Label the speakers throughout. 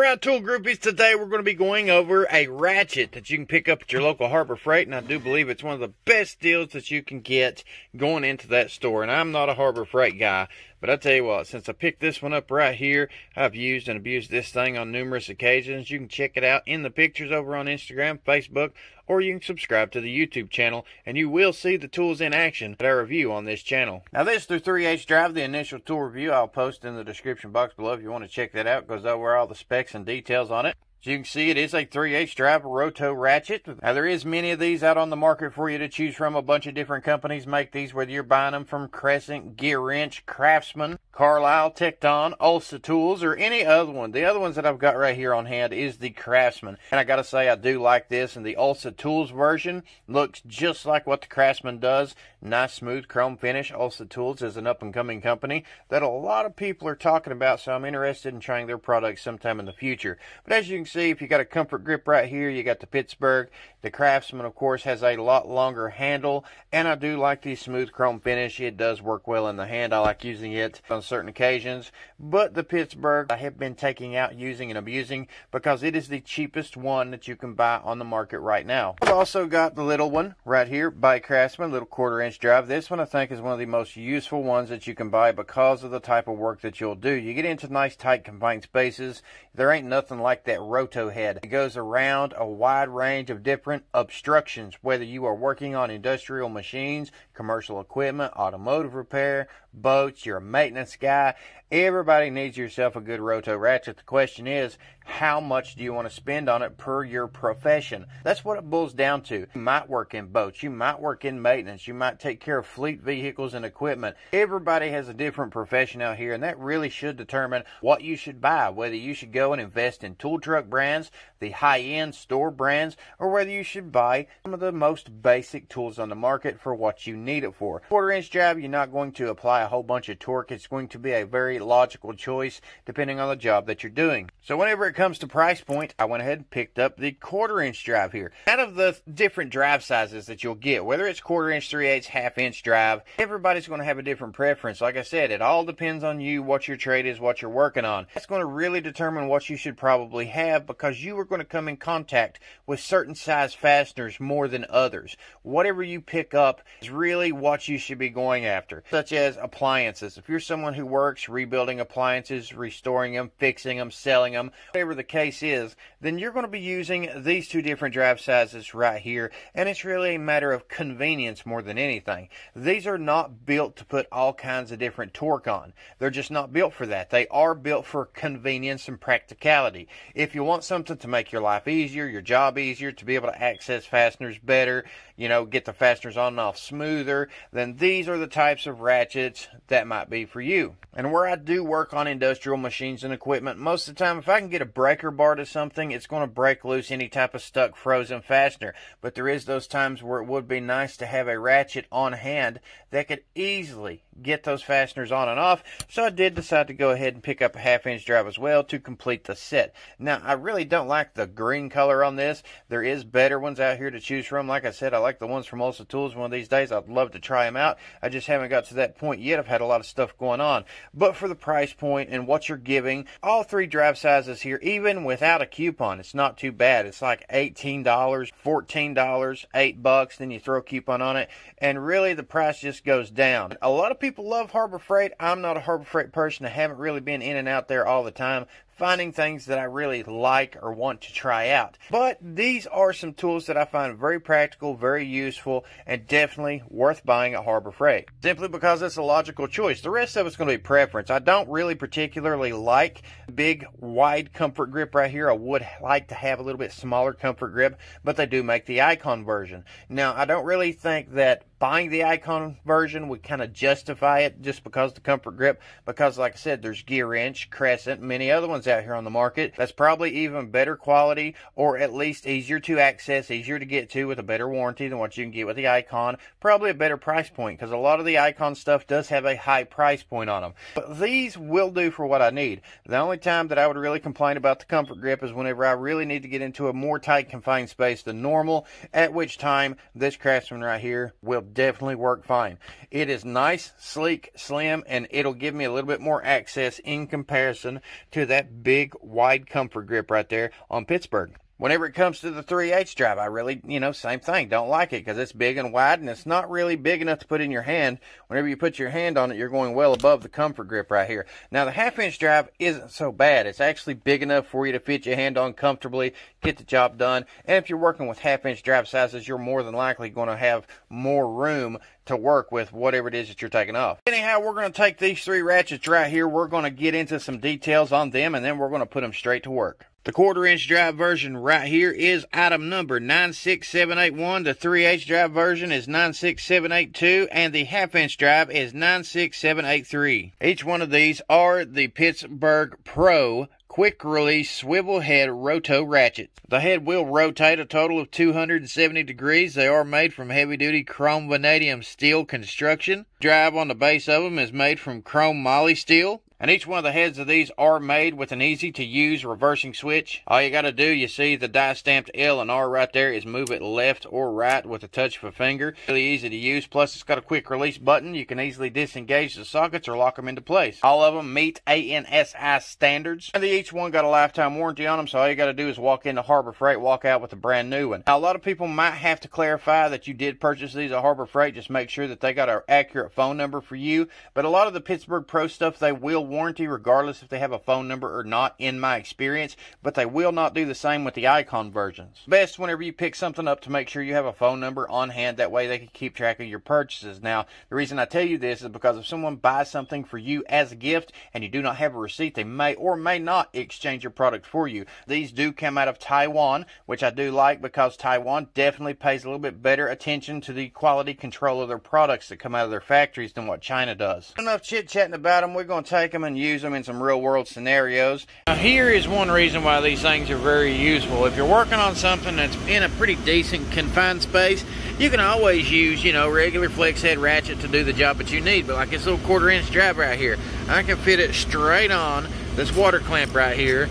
Speaker 1: Alright, tool groupies, today we're going to be going over a ratchet that you can pick up at your local Harbor Freight, and I do believe it's one of the best deals that you can get going into that store. And I'm not a Harbor Freight guy, but I tell you what, since I picked this one up right here, I've used and abused this thing on numerous occasions. You can check it out in the pictures over on Instagram, Facebook, or you can subscribe to the YouTube channel, and you will see the tools in action that I review on this channel. Now this through 3H drive, the initial tool review, I'll post in the description box below if you want to check that out. It goes over all the specs and details on it. So you can see it is a 3H drive Roto Ratchet. Now there is many of these out on the market for you to choose from. A bunch of different companies make these, whether you're buying them from Crescent, GEARWRENCH, Craftsman, Carlisle, Tecton, Ulsa Tools, or any other one. The other ones that I've got right here on hand is the Craftsman. And I gotta say, I do like this, and the Ulsa Tools version looks just like what the Craftsman does. Nice smooth chrome finish. Ulsa Tools is an up-and-coming company that a lot of people are talking about, so I'm interested in trying their products sometime in the future. But as you can see, if you got a comfort grip right here, you got the Pittsburgh. The Craftsman, of course, has a lot longer handle, and I do like the smooth chrome finish. It does work well in the hand. I like using it on certain occasions, but the Pittsburgh I have been taking out, using and abusing, because it is the cheapest one that you can buy on the market right now. I've also got the little one right here by Craftsman, little 1/4-inch drive. This one I think is one of the most useful ones that you can buy because of the type of work that you'll do. You get into nice, tight, confined spaces. There ain't nothing like that roto head. It goes around a wide range of different obstructions, whether you are working on industrial machines, commercial equipment, automotive repair, boats, you're a maintenance guy. Everybody needs yourself a good Roto Ratchet. The question is, how much do you want to spend on it per your profession? That's what it boils down to. You might work in boats, you might work in maintenance, you might take care of fleet vehicles and equipment. Everybody has a different profession out here, and that really should determine what you should buy, whether you should go and invest in tool truck brands, the high-end store brands, or whether you should buy some of the most basic tools on the market for what you need it for. 1/4-inch drive, you're not going to apply a whole bunch of torque. It's going to be a very logical choice depending on the job that you're doing. So whenever it comes to price point, I went ahead and picked up the 1/4-inch drive here. Out of the different drive sizes that you'll get, whether it's 1/4-inch, 3/8, 1/2-inch drive, everybody's going to have a different preference. Like I said, it all depends on you, what your trade is, what you're working on. That's going to really determine what you should probably have, because you are going to come in contact with certain size fasteners more than others. Whatever you pick up is really what you should be going after, such as appliances. If you're someone who works rebuilding appliances, restoring them, fixing them, selling them, whatever the case is, then you're going to be using these two different drive sizes right here, and it's really a matter of convenience more than anything. These are not built to put all kinds of different torque on. They're just not built for that. They are built for convenience and practicality. If you want something to make your life easier, your job easier, to be able to access fasteners better, you know, get the fasteners on and off smoother, then these are the types of ratchets that might be for you. And where I do work on industrial machines and equipment, most of the time, if I can get a breaker bar to something, it's going to break loose any type of stuck frozen fastener. But there is those times where it would be nice to have a ratchet on hand that could easily get those fasteners on and off. So I did decide to go ahead and pick up a 1/2-inch drive as well to complete the set. Now, I really don't like the green color on this. There is better ones out here to choose from. Like I said, I like the ones from Ulsa Tools. One of these days, I'd love to try them out. I just haven't got to that point yet. I've had a lot of stuff going on. But for the price point and what you're giving, all three drive sizes here, even without a coupon, it's not too bad. It's like $18, $14, $8, then you throw a coupon on it, and really the price just goes down. A lot of people love Harbor Freight. I'm not a Harbor Freight person. I haven't really been in and out there all the time, finding things that I really like or want to try out. But these are some tools that I find very practical, very useful, and definitely worth buying at Harbor Freight, simply because it's a logical choice. The rest of it's going to be preference. I don't really particularly like big, wide comfort grip right here. I would like to have a little bit smaller comfort grip, but they do make the Icon version. Now, I don't really think that buying the Icon version would kind of justify it just because of the comfort grip, because like I said, there's GEARWRENCH, Crescent, many other ones out here on the market that's probably even better quality, or at least easier to access, easier to get to, with a better warranty than what you can get with the Icon. Probably a better price point, because a lot of the Icon stuff does have a high price point on them. But these will do for what I need. The only time that I would really complain about the comfort grip is whenever I really need to get into a more tight confined space than normal, at which time this Craftsman right here will definitely work fine. It is nice, sleek, slim, and it'll give me a little bit more access in comparison to that big, wide comfort grip right there on Pittsburgh. Whenever it comes to the 3/8 drive, I really, same thing. Don't like it because it's big and wide, and it's not really big enough to put in your hand. Whenever you put your hand on it, you're going well above the comfort grip right here. Now, the 1/2 inch drive isn't so bad. It's actually big enough for you to fit your hand on comfortably, get the job done. And if you're working with 1/2 inch drive sizes, you're more than likely going to have more room to work with whatever it is that you're taking off. Anyhow, we're going to take these 3 ratchets right here. We're going to get into some details on them, and then we're going to put them straight to work. The 1/4 inch drive version right here is item number 96781. The 3/8 drive version is 96782, and the 1/2 inch drive is 96783. Each one of these are the Pittsburgh Pro quick release swivel head Roto Ratchet. The head will rotate a total of 270 degrees. They are made from heavy duty chrome vanadium steel construction. Drive on the base of them is made from chrome moly steel. And each one of the heads of these are made with an easy-to-use reversing switch. All you got to do, you see the die-stamped L and R right there, is move it left or right with a touch of a finger. Really easy to use, plus it's got a quick-release button. You can easily disengage the sockets or lock them into place. All of them meet ANSI standards, and they each one got a lifetime warranty on them, so all you got to do is walk into Harbor Freight, walk out with a brand new one. Now, a lot of people might have to clarify that you did purchase these at Harbor Freight. Just make sure that they got an accurate phone number for you, but a lot of the Pittsburgh Pro stuff, they will warranty regardless if they have a phone number or not, in my experience, but they will not do the same with the Icon versions. Best whenever you pick something up to make sure you have a phone number on hand. That way they can keep track of your purchases. Now, the reason I tell you this is because if someone buys something for you as a gift and you do not have a receipt, they may or may not exchange your product for you. These do come out of Taiwan, which I do like because Taiwan definitely pays a little bit better attention to the quality control of their products that come out of their factories than what China does. Enough chit-chatting about them. We're going to take them and use them in some real-world scenarios. Now, here is one reason why these things are very useful. If you're working on something that's in a pretty decent confined space, you can always use, regular flex head ratchet to do the job that you need. But like this little 1/4 inch drive right here, I can fit it straight on this water clamp right here,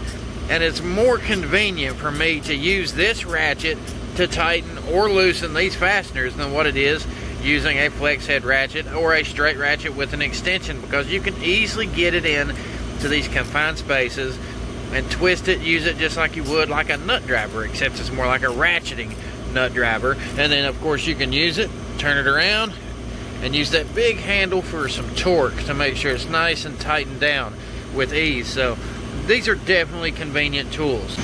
Speaker 1: and it's more convenient for me to use this ratchet to tighten or loosen these fasteners than what it is using a flex head ratchet or a straight ratchet with an extension, because you can easily get it in to these confined spaces and twist it, use it just like you would like a nut driver, except it's more like a ratcheting nut driver. And then of course you can use it, turn it around, and use that big handle for some torque to make sure it's nice and tightened down with ease. So these are definitely convenient tools.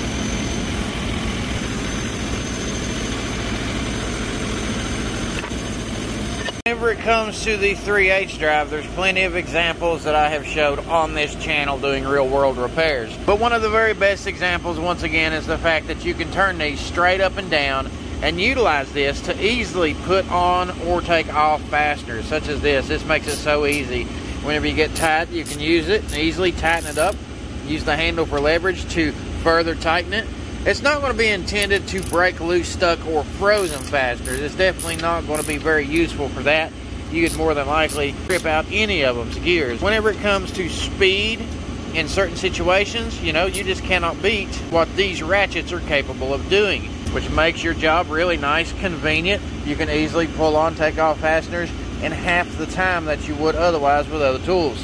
Speaker 1: Whenever it comes to the 3/8 drive, there's plenty of examples that I have showed on this channel doing real world repairs. But one of the very best examples, once again, is the fact that you can turn these straight up and down and utilize this to easily put on or take off fasteners, such as this. This makes it so easy. Whenever you get tight, you can use it and easily tighten it up. Use the handle for leverage to further tighten it. It's not going to be intended to break loose, stuck, or frozen fasteners. It's definitely not going to be very useful for that. You could more than likely rip out any of them's gears. Whenever it comes to speed in certain situations, you just cannot beat what these ratchets are capable of doing, which makes your job really nice, convenient. You can easily pull on, take off fasteners in half the time that you would otherwise with other tools.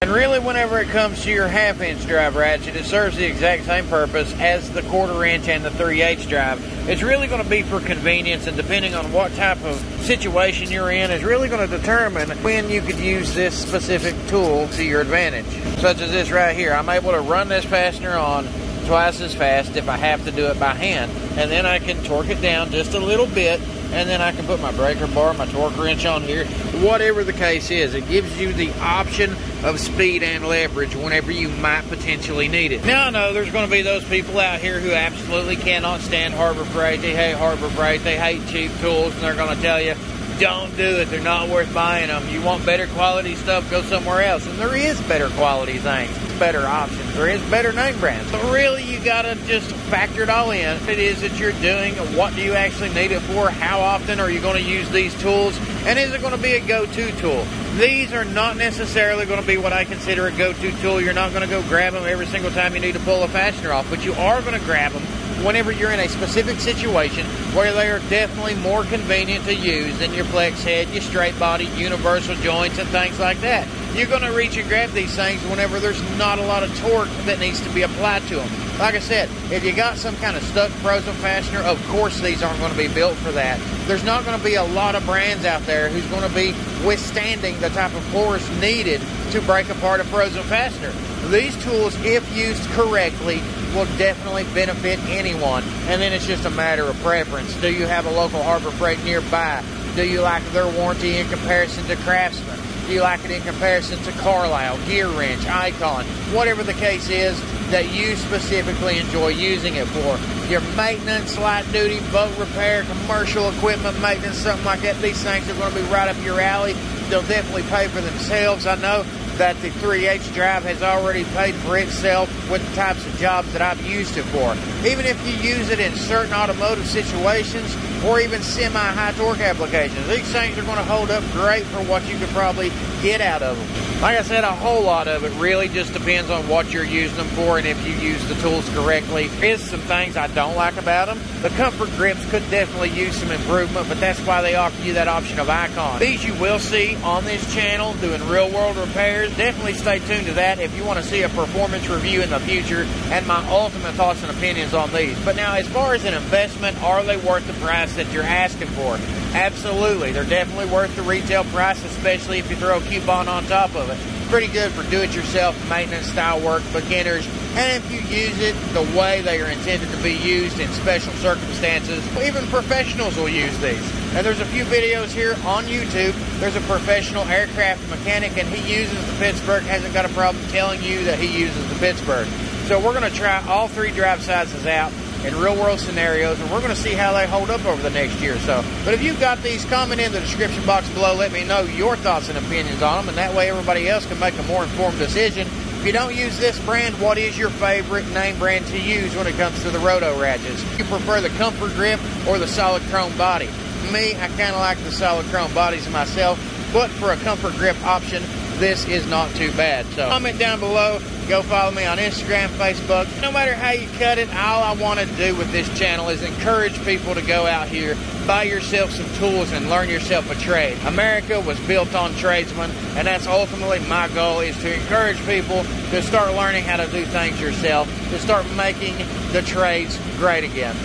Speaker 1: And really, whenever it comes to your 1/2 inch drive ratchet, it serves the exact same purpose as the 1/4 inch and the 3/8 drive. It's really going to be for convenience, and depending on what type of situation you're in, is really going to determine when you could use this specific tool to your advantage. Such as this right here. I'm able to run this fastener on twice as fast if I have to do it by hand, and then I can torque it down just a little bit, and then I can put my breaker bar, my torque wrench on here, whatever the case is. It gives you the option of speed and leverage whenever you might potentially need it. Now, I know there's going to be those people out here who absolutely cannot stand Harbor Freight. They hate Harbor Freight. They hate cheap tools, and they're going to tell you, don't do it. They're not worth buying them. You want better quality stuff, go somewhere else. And there is better quality things, better options. There is better name brands. But really, you got to just factor it all in. If it is that you're doing, what do you actually need it for? How often are you going to use these tools? And is it going to be a go-to tool? These are not necessarily going to be what I consider a go-to tool. You're not going to go grab them every single time you need to pull a fastener off, but you are going to grab them whenever you're in a specific situation where they are definitely more convenient to use than your flex head, your straight body, universal joints, and things like that. You're going to reach and grab these things whenever there's not a lot of torque that needs to be applied to them. Like I said, if you got some kind of stuck frozen fastener, of course these aren't going to be built for that. There's not going to be a lot of brands out there who's going to be withstanding the type of force needed to break apart a frozen fastener. These tools, if used correctly, will definitely benefit anyone. And then it's just a matter of preference. Do you have a local Harbor Freight nearby? Do you like their warranty in comparison to Craftsman? Do you like it in comparison to Carlisle, GEARWRENCH, Icon, whatever the case is that you specifically enjoy using it for? Your maintenance, light duty, boat repair, commercial equipment maintenance, something like that, these things are going to be right up your alley. They'll definitely pay for themselves. I know that the 3H drive has already paid for itself with the types of jobs that I've used it for. Even if you use it in certain automotive situations or even semi-high torque applications, these things are going to hold up great for what you could probably get out of them. Like I said, a whole lot of it really just depends on what you're using them for and if you use the tools correctly. There's some things I don't like about them. The comfort grips could definitely use some improvement, but that's why they offer you that option of Icon. These you will see on this channel doing real world repairs. Definitely stay tuned to that if you want to see a performance review in the future and my ultimate thoughts and opinions on these. But now, as far as an investment, are they worth the price that you're asking for? Absolutely. They're definitely worth the retail price, especially if you throw a coupon on top of it. Pretty good for do-it-yourself maintenance style work, beginners, and if you use it the way they are intended to be used in special circumstances, even professionals will use these. And there's a few videos here on YouTube. There's a professional aircraft mechanic, and he uses the Pittsburgh, hasn't got a problem telling you that he uses the Pittsburgh. So we're going to try all three drive sizes out in real world scenarios, and we're going to see how they hold up over the next year or so. But if you've got these, comment in the description box below. Let me know your thoughts and opinions on them, and that way everybody else can make a more informed decision. If you don't use this brand, what is your favorite name brand to use when it comes to the Roto Ratchets? Do you prefer the comfort grip or the solid chrome body? Me, I kind of like the solid chrome bodies myself, but for a comfort grip option, this is not too bad. So comment down below. Go follow me on Instagram, Facebook. No matter how you cut it, all I want to do with this channel is encourage people to go out here, buy yourself some tools, and learn yourself a trade. America was built on tradesmen, and that's ultimately my goal, is to encourage people to start learning how to do things yourself, to start making the trades great again.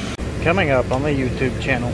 Speaker 1: Coming up on the YouTube channel.